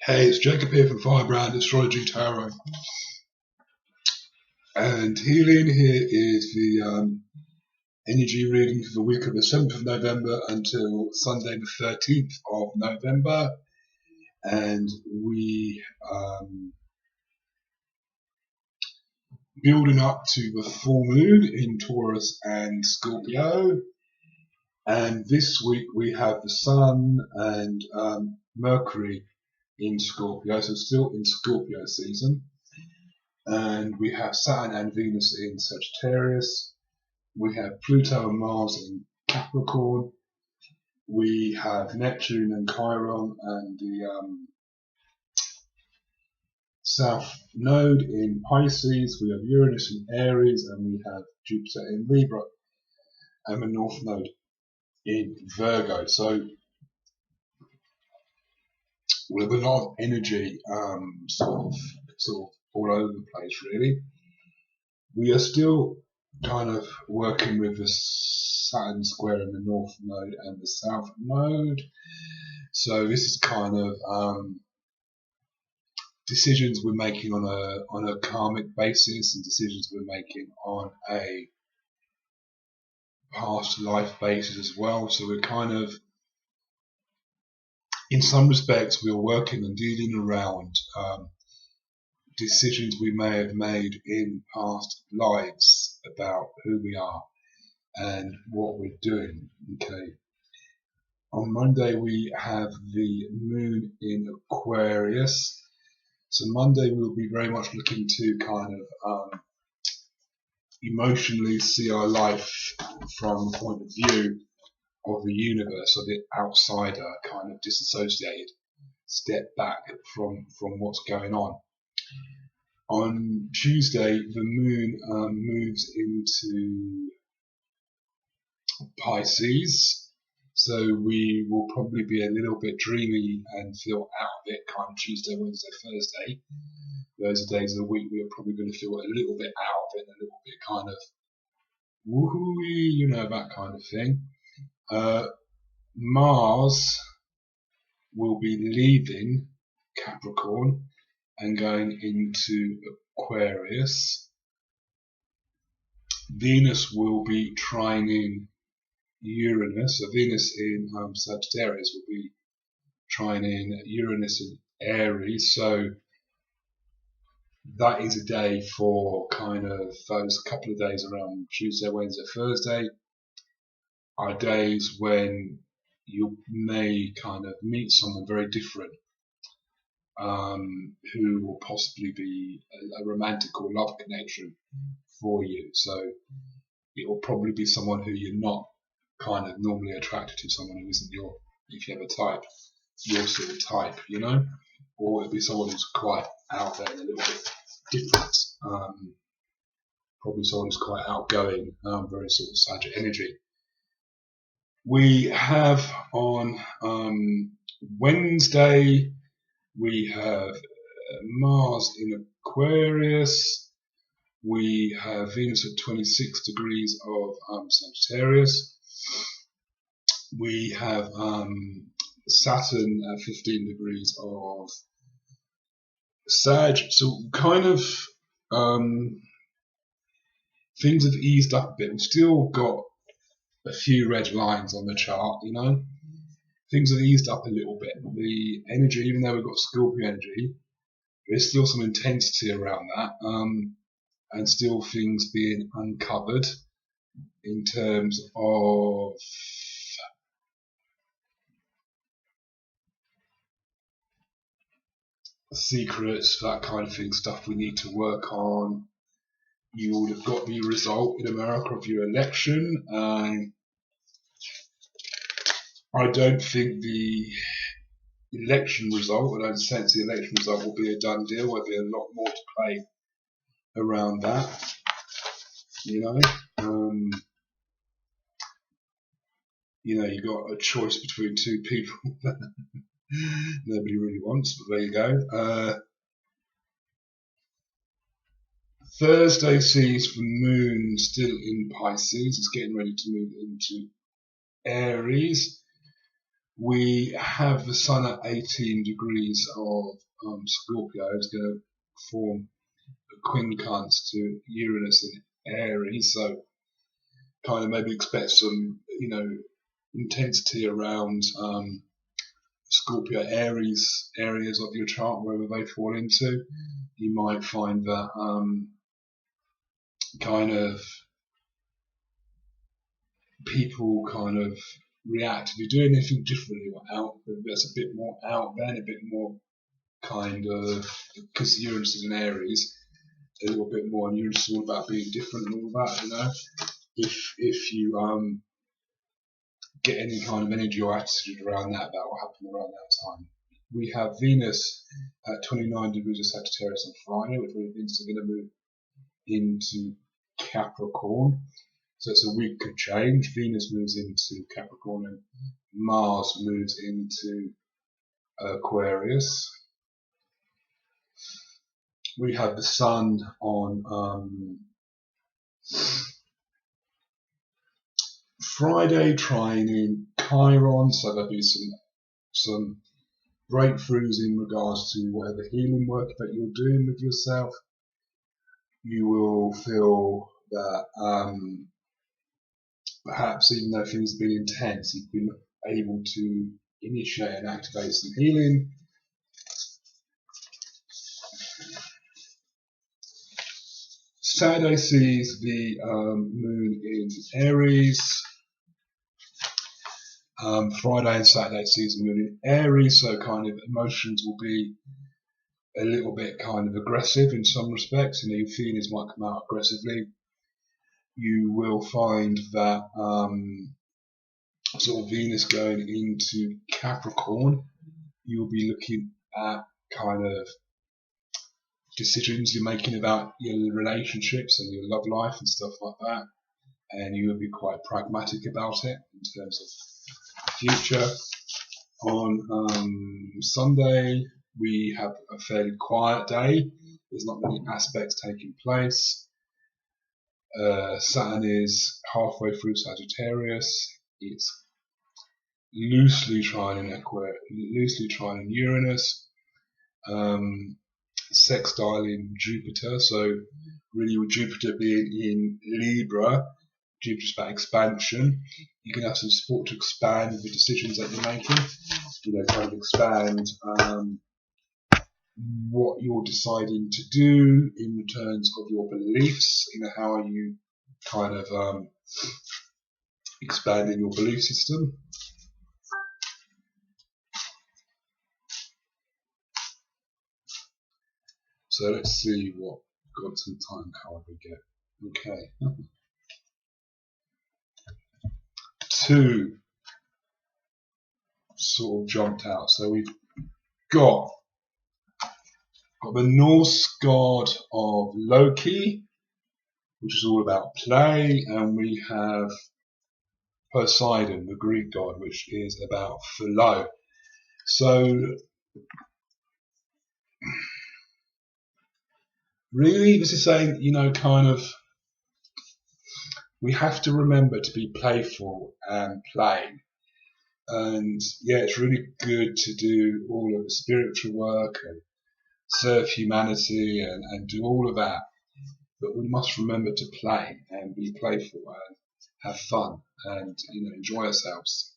Hey, it's Jacob here from Firebrand Astrology Tarot, and healing here is the energy reading for the week of the 7th of November until Sunday the 13th of November, and we building up to the full moon in Taurus and Scorpio, and this week we have the Sun and Mercury in Scorpio, so still in Scorpio season. And we have Saturn and Venus in Sagittarius. We have Pluto and Mars in Capricorn. We have Neptune and Chiron and the South Node in Pisces. We have Uranus in Aries, and we have Jupiter in Libra, and the North Node in Virgo. So with a lot of energy, sort of all over the place, really. We are still kind of working with the Saturn square in the North Node and the South Node. So this is kind of decisions we're making on a karmic basis, and decisions we're making on a past life basis as well. So we're kind of, in some respects, we're working and dealing around decisions we may have made in past lives about who we are and what we're doing. Okay. On Monday we have the moon in Aquarius. So Monday we'll be very much looking to kind of emotionally see our life from the point of view of the universe, or the outsider, kind of disassociated, step back from what's going on. On Tuesday, the moon moves into Pisces, so we will probably be a little bit dreamy and feel out of it kind of Tuesday, Wednesday, Thursday. Those are days of the week we are probably going to feel a little bit out of it, a little bit kind of woohoo, that kind of thing. Mars will be leaving Capricorn and going into Aquarius. Venus will be trining Uranus. So Venus in Sagittarius will be trining Uranus in Aries. So that is a day for kind of those couple of days around Tuesday, Wednesday, Thursday are days when you may kind of meet someone very different, who will possibly be a romantic or love connection for you. So it will probably be someone who you're not kind of normally attracted to, someone who isn't your, if you have a type, your sort of type, or it'll be someone who's quite out there and a little bit different, probably someone who's quite outgoing, very sort of Sagittarius energy. We have on Wednesday, we have Mars in Aquarius. We have Venus at 26 degrees of Sagittarius. We have Saturn at 15 degrees of Sag. So kind of things have eased up a bit. We've still got a few red lines on the chart, Things have eased up a little bit. The energy, even though we've got Scorpio energy, there's still some intensity around that, and still things being uncovered in terms of secrets, that kind of thing, stuff we need to work on. You would have got the result in America of your election. I don't think the election result, I don't sense the election result will be a done deal. There'll be a lot more to play around that, you got a choice between two people that nobody really wants, but there you go. Thursday sees the moon still in Pisces. It's getting ready to move into Aries. We have the Sun at 18 degrees of Scorpio. It's going to form a quincunx to Uranus in Aries, so kind of maybe expect some, intensity around Scorpio Aries areas of your chart, wherever they fall into. You might find that kind of people kind of react if you're doing anything differently or out. That's a bit more out there, a bit more kind of, because Uranus is in Aries, a little bit more, and Uranus is all about being different and all that, If you get any kind of energy or attitude around that, that will happen around that time. We have Venus at 29 degrees of Sagittarius on Friday, which means they're going to move into Capricorn. So it's a week of change. Venus moves into Capricorn and Mars moves into Aquarius. We have the Sun on Friday trying in Chiron, so there'll be some breakthroughs in regards to whatever healing work that you're doing with yourself. You will feel that perhaps even though things have been intense, you've been able to initiate and activate some healing. Saturday sees the moon in Aries. Friday and Saturday sees the moon in Aries, so kind of emotions will be a little bit kind of aggressive in some respects, your feelings might come out aggressively. You will find that sort of Venus going into Capricorn, you'll be looking at kind of decisions you're making about your relationships and your love life and stuff like that, and you will be quite pragmatic about it in terms of the future. On Sunday we have a fairly quiet day. There's not many aspects taking place. Saturn is halfway through Sagittarius. It's loosely trining Uranus, sextiling Jupiter. So really, with Jupiter being in Libra, Jupiter's about expansion. You can have some support to expand the decisions that you're making. Kind of expand what you're deciding to do in terms of your beliefs. How are you kind of expanding your belief system? So let's see what gods and time card we get. Okay. 2 sort of jumped out. So we've got the Norse god of Loki, which is all about play, and we have Poseidon, the Greek god, which is about flow. So really, this is saying, kind of, we have to remember to be playful and play. And yeah, it's really good to do all of the spiritual work and serve humanity and do all of that. But we must remember to play and be playful and have fun and enjoy ourselves.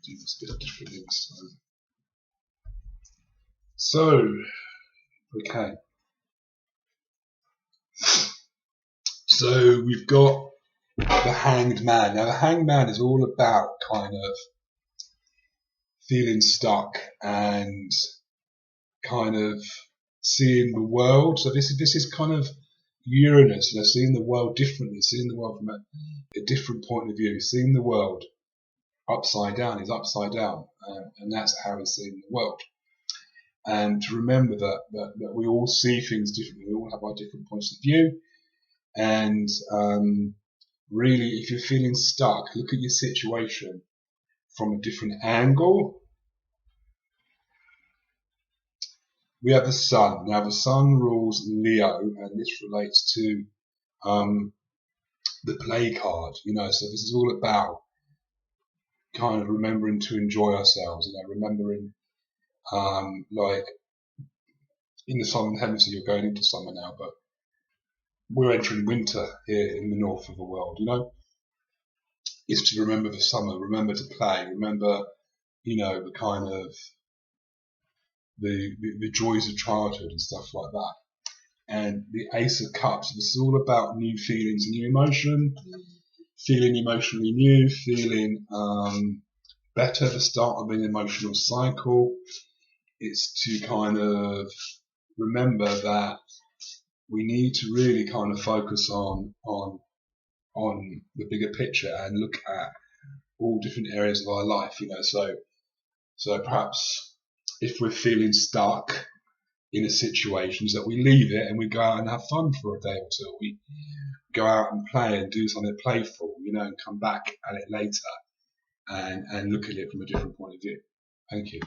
Do this bit differently this time. So, okay. So we've got the Hanged Man. Now the Hanged Man is all about kind of feeling stuck and kind of seeing the world. So this is kind of Uranus, seeing the world differently, seeing the world from a different point of view, seeing the world upside down. He's upside down, and that's how he's seeing the world. And to remember that we all see things differently. We all have our different points of view, and really, if you're feeling stuck, look at your situation from a different angle. We have the sun. Now the sun rules Leo, and this relates to the play card, so this is all about kind of remembering to enjoy ourselves, remembering like in the southern hemisphere, you're going into summer now, but we're entering winter here in the north of the world, is to remember the summer, remember to play, remember, the kind of the joys of childhood and stuff like that. And the Ace of Cups, this is all about new feelings, new emotion, feeling emotionally new, feeling better at the start of an emotional cycle. It's to kind of remember that we need to really kind of focus on the bigger picture and look at all different areas of our life, so perhaps if we're feeling stuck in a situation, is that we leave it and we go out and have fun for a day or two. We go out and play and do something playful, and come back at it later and look at it from a different point of view. Thank you.